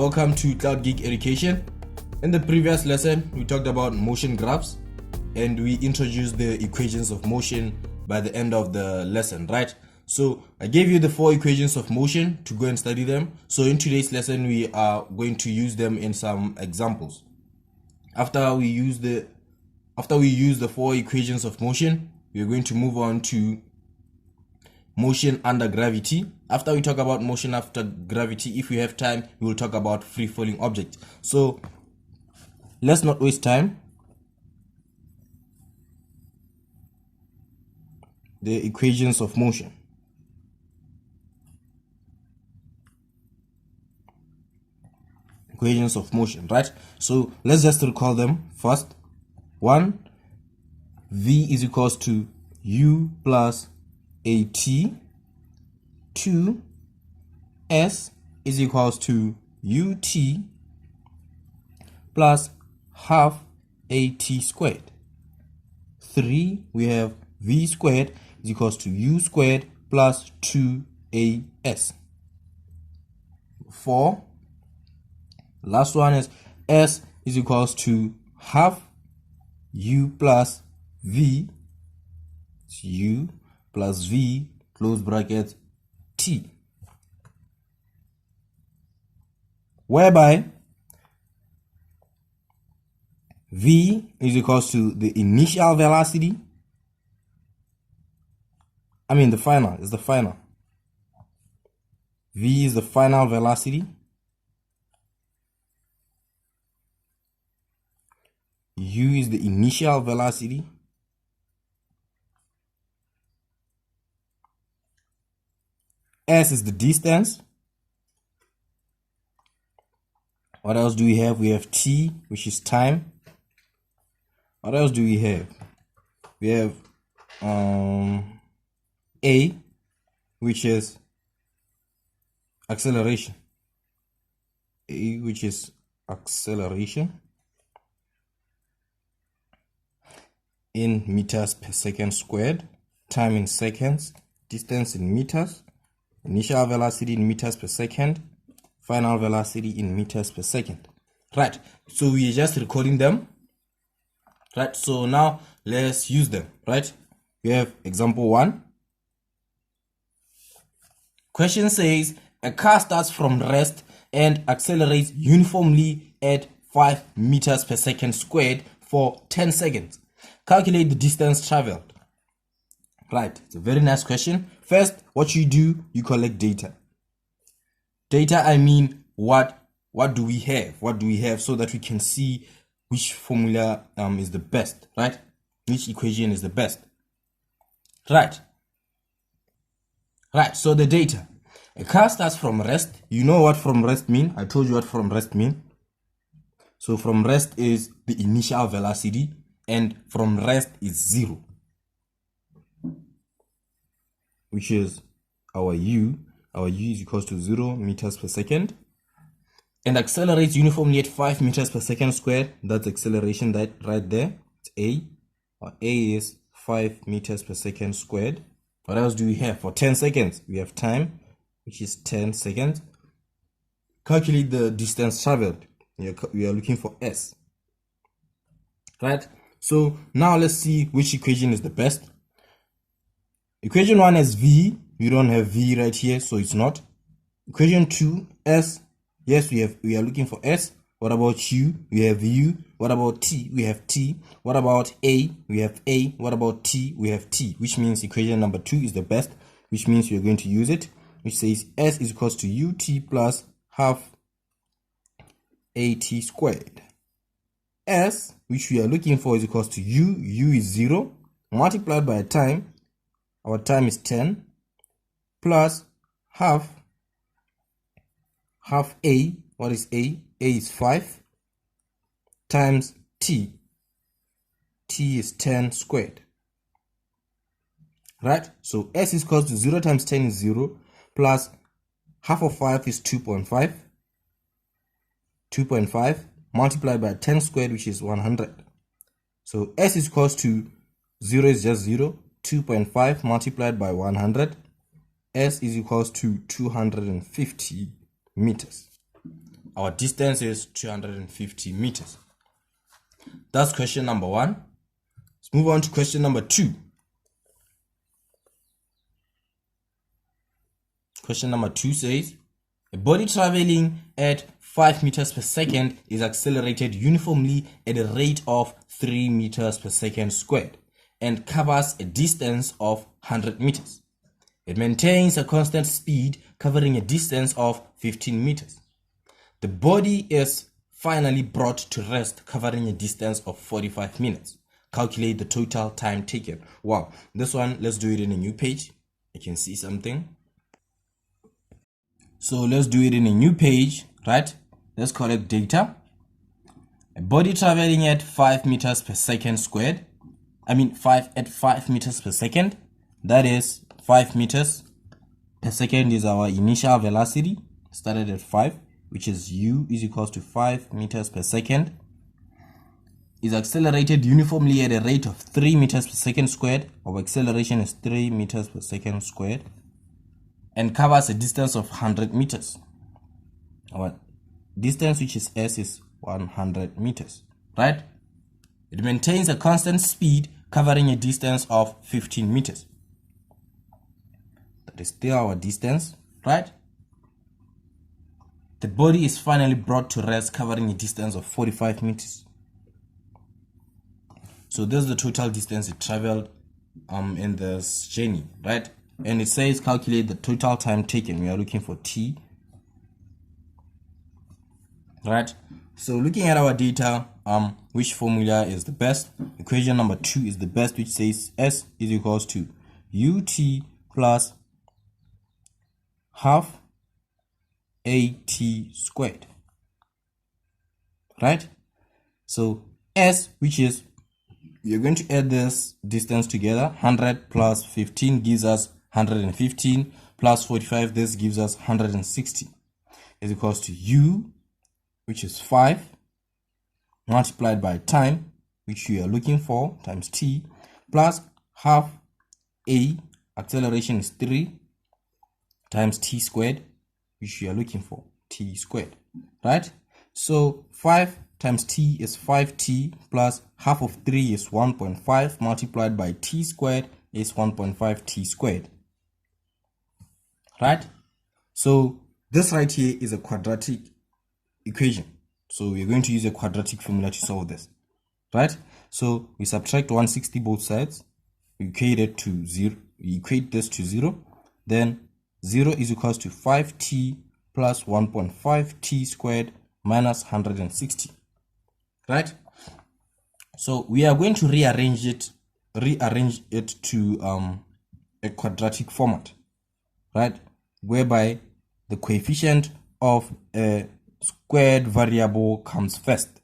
welcome to Cloud Geek Education. In the previous lesson, we talked about motion graphs and we introduced the equations of motion by the end of the lesson, right? So I gave you the 4 equations of motion to go and study them. So in today's lesson, we are going to use them in some examples. After we use the 4 equations of motion, we are going to move on to motion under gravity. After we talk about motion after gravity, if we have time, we will talk about free falling objects. So let's not waste time. The equations of motion. Equations of motion, right? So let's just recall them first. 1, V is equals to U plus AT. 2, S is equals to UT plus half AT squared. 3, we have V squared is equals to U squared plus 2AS. 4, last one is S is equals to half U plus V, it's U plus V, close bracket, T, whereby V is equals to the initial velocity. The final is the final. V is the final velocity. U is the initial velocity. S is the distance. What else do we have? We have T, which is time. What else do we have? We have A, which is acceleration. A, which is acceleration in meters per second squared. Time in seconds. Distance in meters. Initial velocity in meters per second. Final velocity in meters per second. Right. So we are just recording them. Right. So now let's use them. Right. We have example 1. Question says a car starts from rest and accelerates uniformly at 5 meters per second squared for 10 seconds. Calculate the distance traveled. Right, it's a very nice question. First, what you do, you collect data. Data, I mean, what do we have? What do we have so that we can see which formula is the best, right? Which equation is the best. Right. Right, so the data. A car starts from rest. You know what from rest mean? I told you what from rest mean. So from rest is the initial velocity and from rest is 0. Which is our U. Our U is equals to 0 meters per second. And accelerates uniformly at 5 meters per second squared. That's acceleration right there. It's A. Our A is 5 meters per second squared. What else do we have? For 10 seconds, we have time, which is 10 seconds. Calculate the distance traveled. We are looking for S. Right? So now let's see which equation is the best. Equation 1 is V. We don't have V right here, so it's not. Equation 2, S. Yes, we are looking for S. What about U? We have U. What about T? We have T. What about A? We have A. What about T? We have T, which means equation number 2 is the best, which means we are going to use it, which says S is equals to UT plus half AT squared. S, which we are looking for, is equals to U. U is 0 multiplied by time. Our time is 10 plus half A. What is A? A is 5 times T. T is 10 squared. Right? So S is equals to 0 times 10 is 0 plus half of 5 is 2.5. 2.5 multiplied by 10 squared, which is 100. So S is equals to 0 is just 0. 2.5 multiplied by 100, S is equals to 250 meters. our distance is 250 meters. That's question number 1. Let's move on to question number 2. Question number 2 says, a body traveling at 5 meters per second is accelerated uniformly at a rate of 3 meters per second squared and covers a distance of 100 meters. It maintains a constant speed covering a distance of 15 meters. The body is finally brought to rest covering a distance of 45 minutes. Calculate the total time taken. Wow, this one, let's do it in a new page. I can see something. So let's do it in a new page, right? Let's collect data. A body traveling at 5 meters per second squared. 5 meters per second. That is 5 meters per second is our initial velocity. Started at 5, which is u is equals to 5 meters per second. Is accelerated uniformly at a rate of 3 meters per second squared. Our acceleration is 3 meters per second squared. And covers a distance of 100 meters. Our distance, which is s, is 100 meters, right? It maintains a constant speed covering a distance of 15 meters. That is still our distance, right? The body is finally brought to rest covering a distance of 45 meters. So this is the total distance it traveled in this journey, right? And it says calculate the total time taken. We are looking for t, right? So looking at our data, which formula is the best? Equation number 2 is the best, which says s is equals to ut plus half at squared, right? So s, which is, we are going to add this distance together. 100 plus 15 gives us 115 plus 45, this gives us 160, is equals to u, which is 5, multiplied by time, which we are looking for, times t, plus half a, acceleration is 3, times t squared, which we are looking for, t squared, right? So 5 times t is 5t, plus half of 3 is 1.5, multiplied by t squared is 1.5 t squared, right? So this right here is a quadratic equation. So we're going to use a quadratic formula to solve this, right? So we subtract 160 both sides, we equate it to 0, we equate this to 0, then 0 is equals to 5t plus 1.5t squared minus 160, right? So we are going to rearrange it to a quadratic format, right? Whereby the coefficient of a squared variable comes first.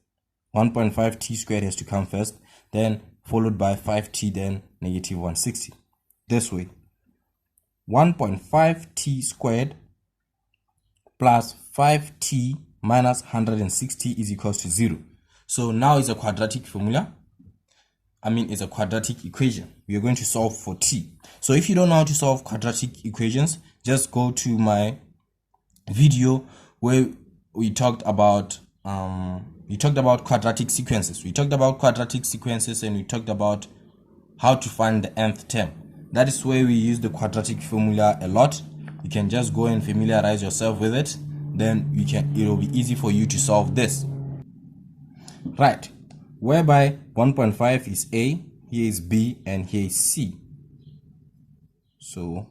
1.5t squared has to come first, then followed by 5t, then negative 160. This way, 1.5t squared plus 5t minus 160 is equals to 0. So now it's a quadratic formula. It's a quadratic equation. We are going to solve for t. So if you don't know how to solve quadratic equations, just go to my video where we talked about quadratic sequences. We talked about quadratic sequences and we talked about how to find the nth term. That is where we use the quadratic formula a lot. You can just go and familiarize yourself with it. Then it will be easy for you to solve this. Right. Whereby 1.5 is A, here is B, and here is C. So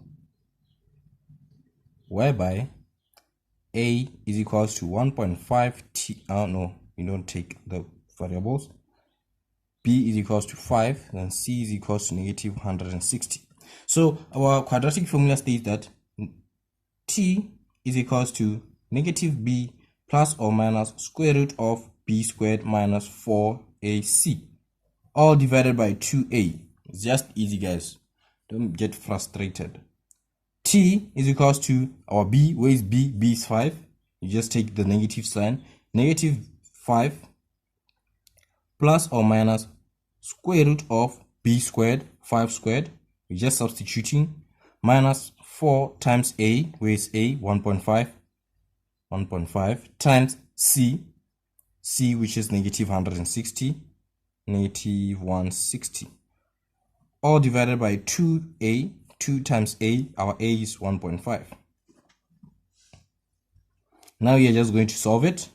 whereby A is equals to 1.5 t, no, we don't take the variables. B is equals to 5, then C is equals to negative 160. So our quadratic formula states that t is equals to negative b plus or minus square root of b squared minus 4ac, all divided by 2a. It's just easy, guys. Don't get frustrated. T is equals to our b. Where is b? B is 5. You just take the negative sign. Negative 5 plus or minus square root of b squared, 5 squared. We're just substituting, minus 4 times a. Where is a? 1.5. 1.5 times c, which is negative 160, negative 160, all divided by 2a. 2 times a, our a is 1.5. Now you're just going to solve it,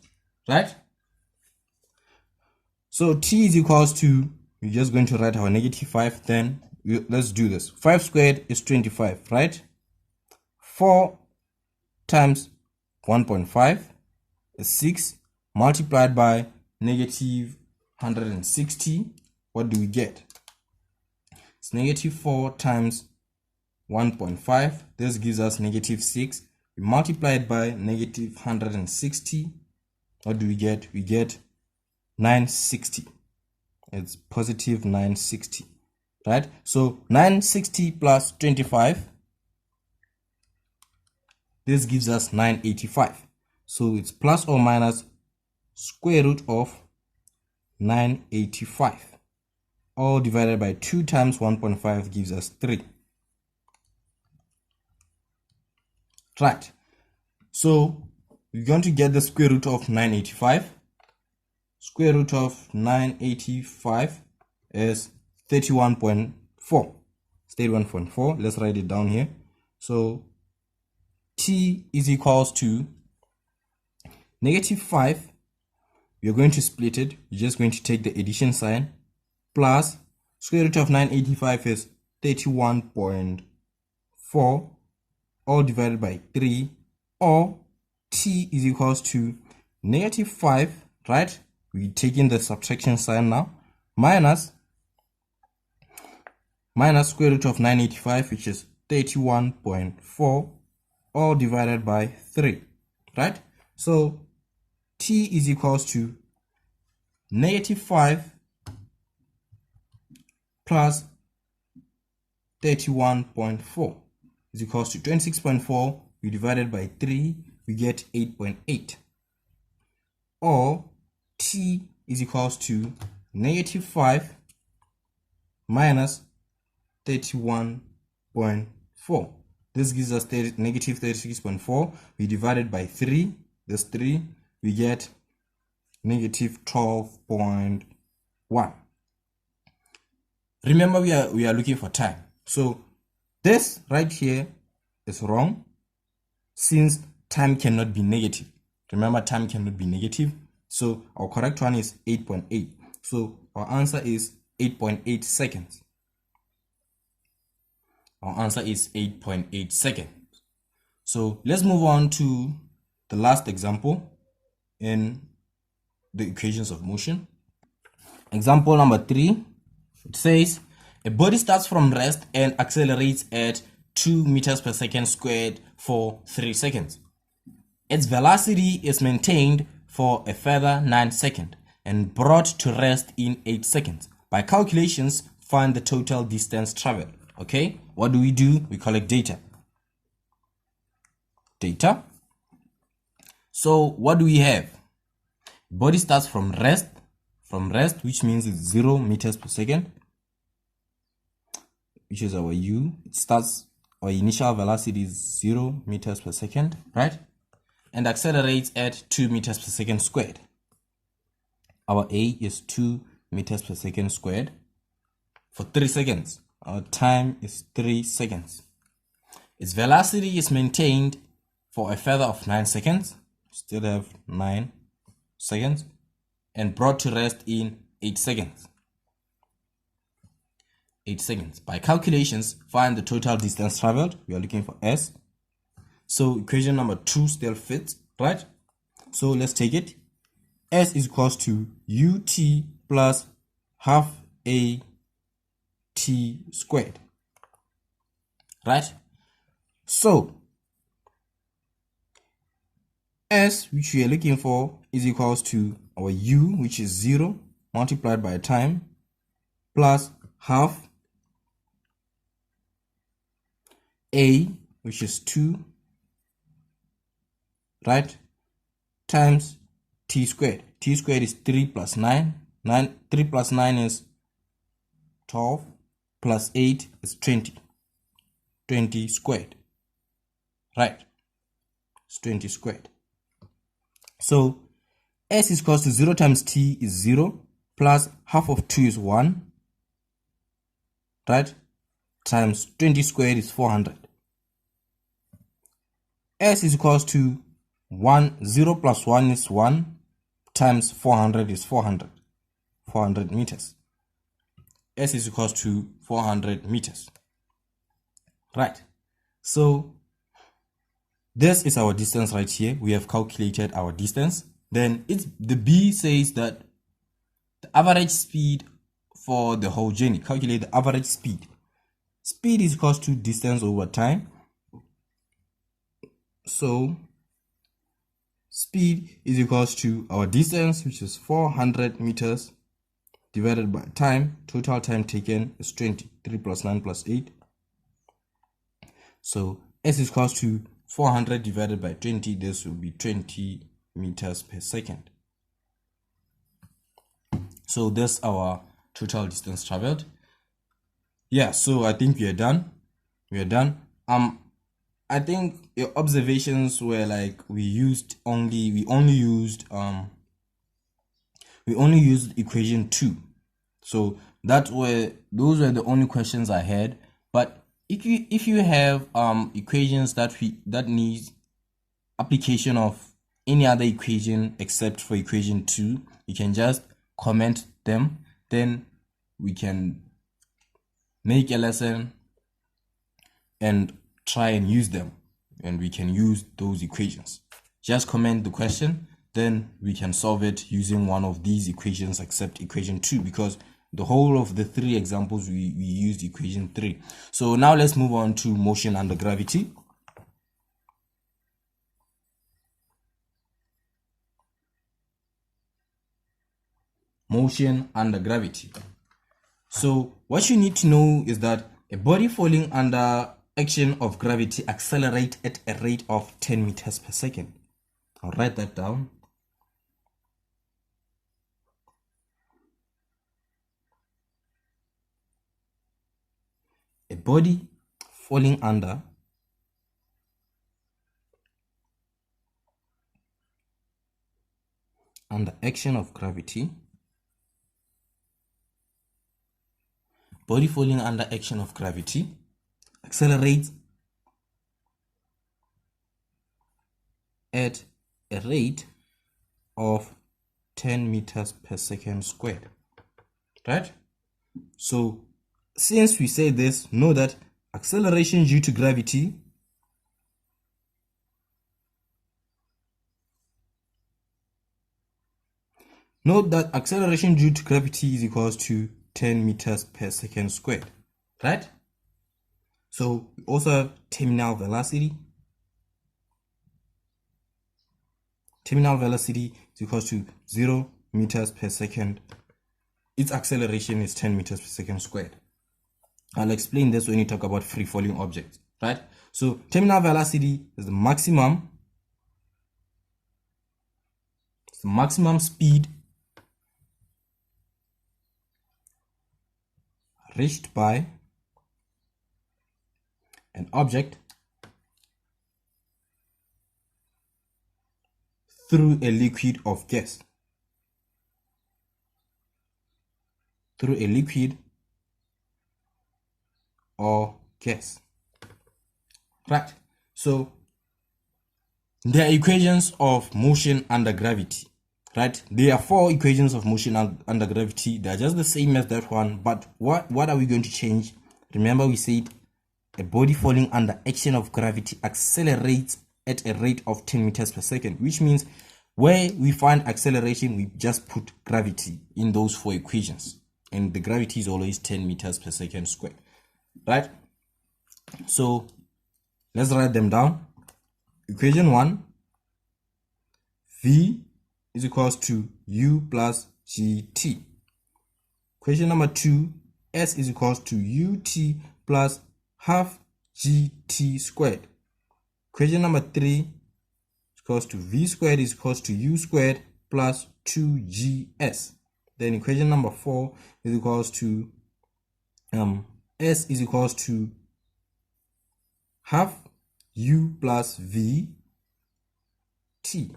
right? So t is equals to, we're just going to write our negative 5. Then let's do this. 5 squared is 25, right? 4 times 1.5 is 6, multiplied by negative 160. What do we get? It's negative 4 times 1.5. This gives us negative 6. We multiply it by negative 160. What do we get? We get 960. It's positive 960, right? So 960 plus 25, this gives us 985. So it's plus or minus square root of 985, all divided by 2 times 1.5 gives us 3. Right, so we're going to get the square root of 985. Square root of 985 is 31.4. 31.4. Let's write it down here. So t is equals to negative 5. We're going to split it. You're just going to take the addition sign, plus square root of 985 is 31.4, all divided by 3, or t is equals to negative 5, right? We're taking the subtraction sign now, minus square root of 985, which is 31.4, all divided by 3, right? So t is equals to negative 5 plus 31.4 is equals to 26.4. We divided by 3, we get 8.8. Or t is equals to negative 5 minus 31.4. This gives us negative 36.4. We divided by 3, this 3, we get negative 12.1. Remember, we are looking for time. So this right here is wrong, since time cannot be negative. Remember, time cannot be negative. So our correct one is 8.8. So our answer is 8.8 seconds. Our answer is 8.8 seconds. So let's move on to the last example in the equations of motion. Example number 3, it says a body starts from rest and accelerates at 2 meters per second squared for 3 seconds. Its velocity is maintained for a further 9 seconds and brought to rest in 8 seconds. By calculations, find the total distance traveled. Okay, what do? We collect data. So what do we have? Body starts from rest, which means it's 0 meters per second, which is our u. It starts, our initial velocity is 0 meters per second, right? And accelerates at 2 meters per second squared. Our a is 2 meters per second squared for 3 seconds. Our time is 3 seconds. Its velocity is maintained for a further of 9 seconds. Still have 9 seconds. And brought to rest in 8 seconds. 8 seconds. By calculations, find the total distance traveled. We are looking for s. So equation number 2 still fits, right? So let's take it. S is equals to ut plus half a t squared, right? So S, which we are looking for, is equals to our u, which is 0, multiplied by time, plus half a, which is 2, right, times t squared. T squared is 3 plus 9. 3 plus 9 is 12, plus 8 is 20. 20 squared, right? It's 20 squared. So S is equals to 0 times t is 0 plus half of 2 is 1, right? Times 20 squared is 400. S is equals to 0 plus 1 is 1 times 400 is 400 meters. S is equals to 400 meters. Right. So this is our distance right here. We have calculated our distance. Then the B says that the average speed for the whole journey. Calculate the average speed. Speed is equals to distance over time. So speed is equals to our distance, which is 400 meters, divided by time. Total time taken is 20. 3 plus 9 plus 8. So S is equals to 400 divided by 20. This will be 20 meters per second. So that's our total distance traveled. Yeah, so I think we are done. I think your observations were like we only used equation 2. So those were the only questions I had. But if you have equations that needs application of any other equation except for equation 2, you can just comment them, then we can make a lesson and try and use them, and we can use those equations. Just comment the question, then we can solve it using one of these equations except equation 2, because the whole of the 3 examples we used equation 3. So now let's move on to motion under gravity. Motion under gravity. So what you need to know is that a body falling under action of gravity accelerates at a rate of 10 meters per second. I'll write that down. A body falling under action of gravity. Body falling under action of gravity accelerates at a rate of 10 meters per second squared. Right? So since we say this, know that acceleration due to gravity is equals to 10 meters per second squared, right? So we also have terminal velocity. Terminal velocity is equals to 0 meters per second. Its acceleration is 10 meters per second squared. I'll explain this when you talk about free falling objects, right? So terminal velocity is the maximum speed reached by an object through a liquid of gas. Through a liquid or gas. Right. So there are equations of motion under gravity. Right? There are 4 equations of motion under gravity. They are just the same as that one, but what are we going to change? Remember, we said a body falling under action of gravity accelerates at a rate of 10 meters per second, which means where we find acceleration, we just put gravity in those 4 equations, and the gravity is always 10 meters per second squared. Right? So let's write them down. Equation 1, V is equals to U plus GT. Equation number 2, S is equals to UT plus half GT squared. Equation number 3 is equals to V squared is equals to U squared plus 2GS. Then equation number 4 is equals to S is equals to half U plus V T.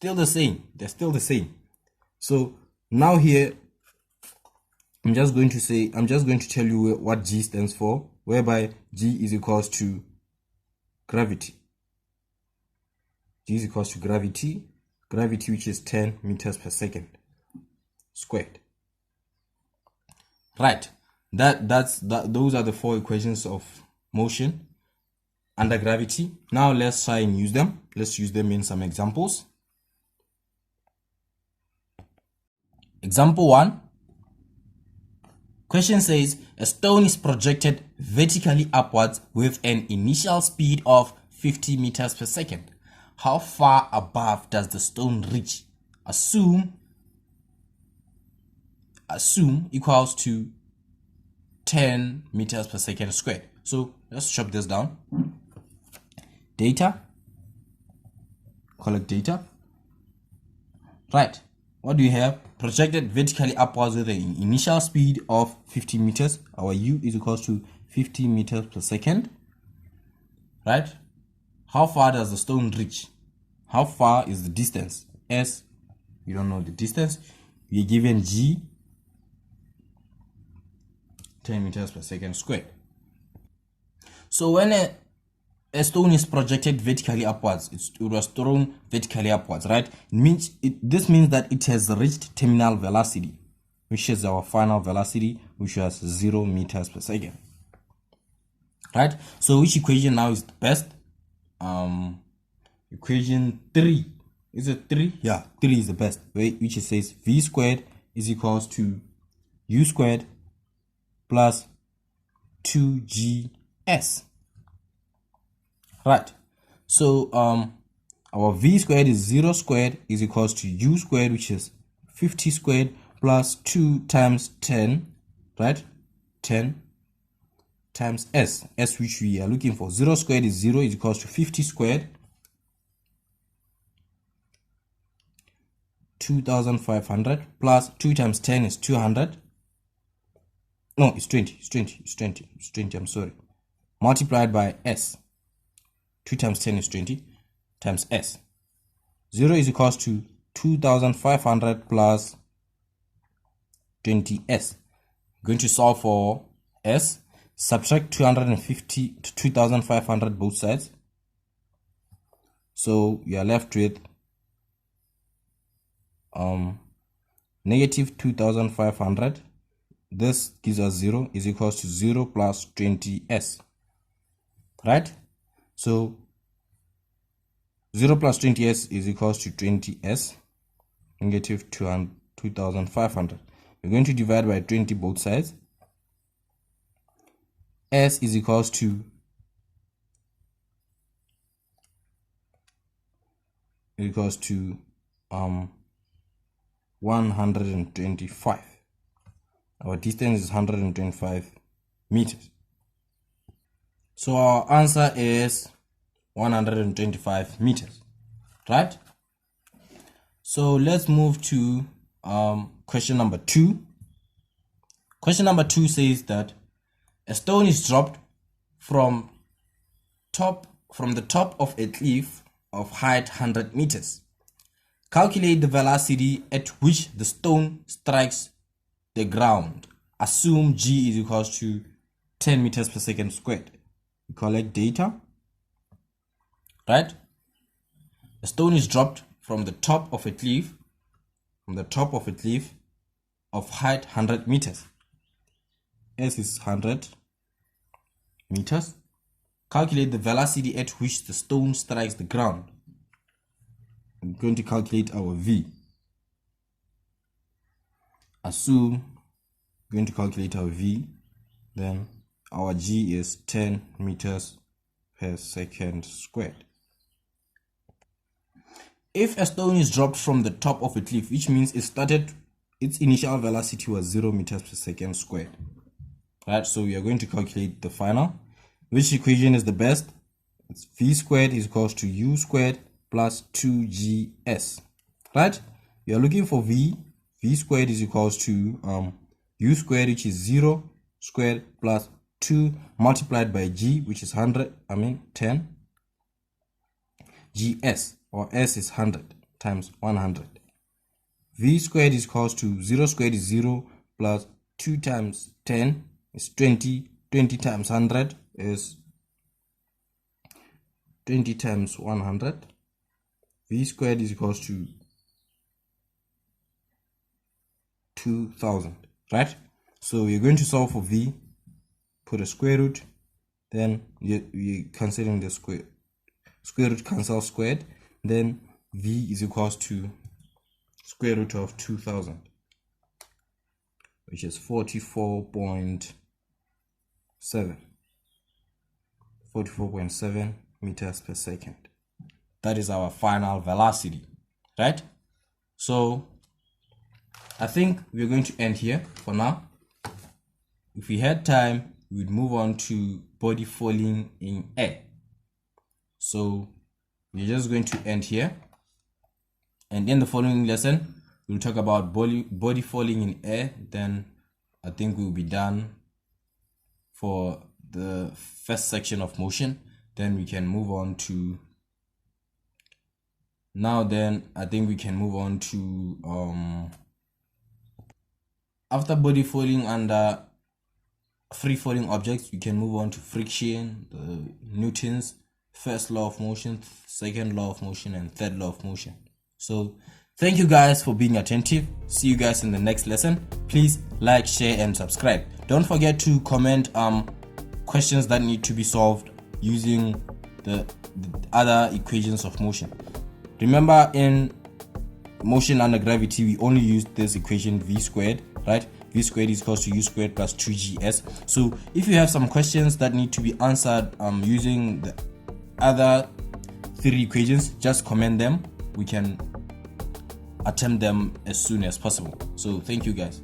still the same. They're still the same. So now here, I'm just going to tell you what G stands for, whereby G is equals to gravity. G is equals to gravity, which is 10 meters per second squared. Right. Those are the 4 equations of motion under gravity. Now let's try and use them. Let's use them in some examples. Example 1. Question says a stone is projected vertically upwards with an initial speed of 50 meters per second. How far above does the stone reach? Assume equals to 10 meters per second squared. So let's chop this down. Data. Collect data. Right. What do you have? Projected vertically upwards with an initial speed of 50 meters. Our U is equals to 50 meters per second. Right? How far does the stone reach? How far is the distance? S, we don't know the distance. We are given G, 10 meters per second squared. So when a stone is projected vertically upwards, it was thrown vertically upwards, right? This means that it has reached terminal velocity, which is our final velocity, which was 0 meters per second. Right? So which equation now is the best? Equation 3. Is it 3? Yeah, 3 is the best, which says V squared is equals to U squared plus 2GS. Right. So our V squared is 0 squared is equals to U squared, which is 50 squared plus 2 times 10, right? 10 times S, which we are looking for. 0 squared is 0 is equals to 50 squared, 2,500 plus 2 times 10 is 200. No, it's 20. It's 20. I'm sorry. Multiplied by S. 2 times 10 is 20 times S. 0 is equals to 2,500 plus 20S. Going to solve for S. Subtract 250 to 2,500 both sides. So we are left with negative 2,500. This gives us 0 is equals to 0 plus 20S. Right? So 0 plus 20S is equals to 20S, negative 2,500. We're going to divide by 20 both sides. S is equals to 125. Our distance is 125 meters. So our answer is 125 meters, right? So let's move to question number 2. Question number 2 says that a stone is dropped from the top of a cliff of height 100 meters. Calculate the velocity at which the stone strikes the ground. Assume G is equals to 10 meters per second squared. We collect data. Right? A stone is dropped from the top of a cliff, of height 100 meters. S is 100 meters. Calculate the velocity at which the stone strikes the ground. I'm going to calculate our V. Going to calculate our V, then our G is 10 meters per second squared. If a stone is dropped from the top of a cliff, which means its initial velocity was 0 meters per second squared. Right, so we are going to calculate the final. Which equation is the best? It's V squared is equals to U squared plus 2GS. Right? We are looking for V. V squared is equals to U squared, which is 0 squared plus 2 multiplied by G, which is 10. GS, or S is 100. times 100. V squared is equals to 0 squared is 0 plus 2 times 10 is 20. 20 times 100 is 20 times 100. V squared is equals to 2000, right? So we're going to solve for V, put a square root, then we're considering the square root cancel squared, then V is equals to square root of 2000, which is 44.7 meters per second. That is our final velocity, right? So I think we're going to end here for now. If we had time, we would move on to body falling in air. So we're just going to end here, and in the following lesson we'll talk about body falling in air. Then I think we'll be done for the first section of motion. Then we can move on to after body falling under free falling objects, we can move on to friction, Newton's first law of motion, second law of motion, and third law of motion. So thank you guys for being attentive. See you guys in the next lesson. Please like, share, and subscribe. Don't forget to comment questions that need to be solved using the other equations of motion. Remember, in motion under gravity, we only use this equation V squared, right? V squared is equals to U squared plus 2GS. So if you have some questions that need to be answered using the other 3 equations, just comment them. We can attempt them as soon as possible. So thank you guys.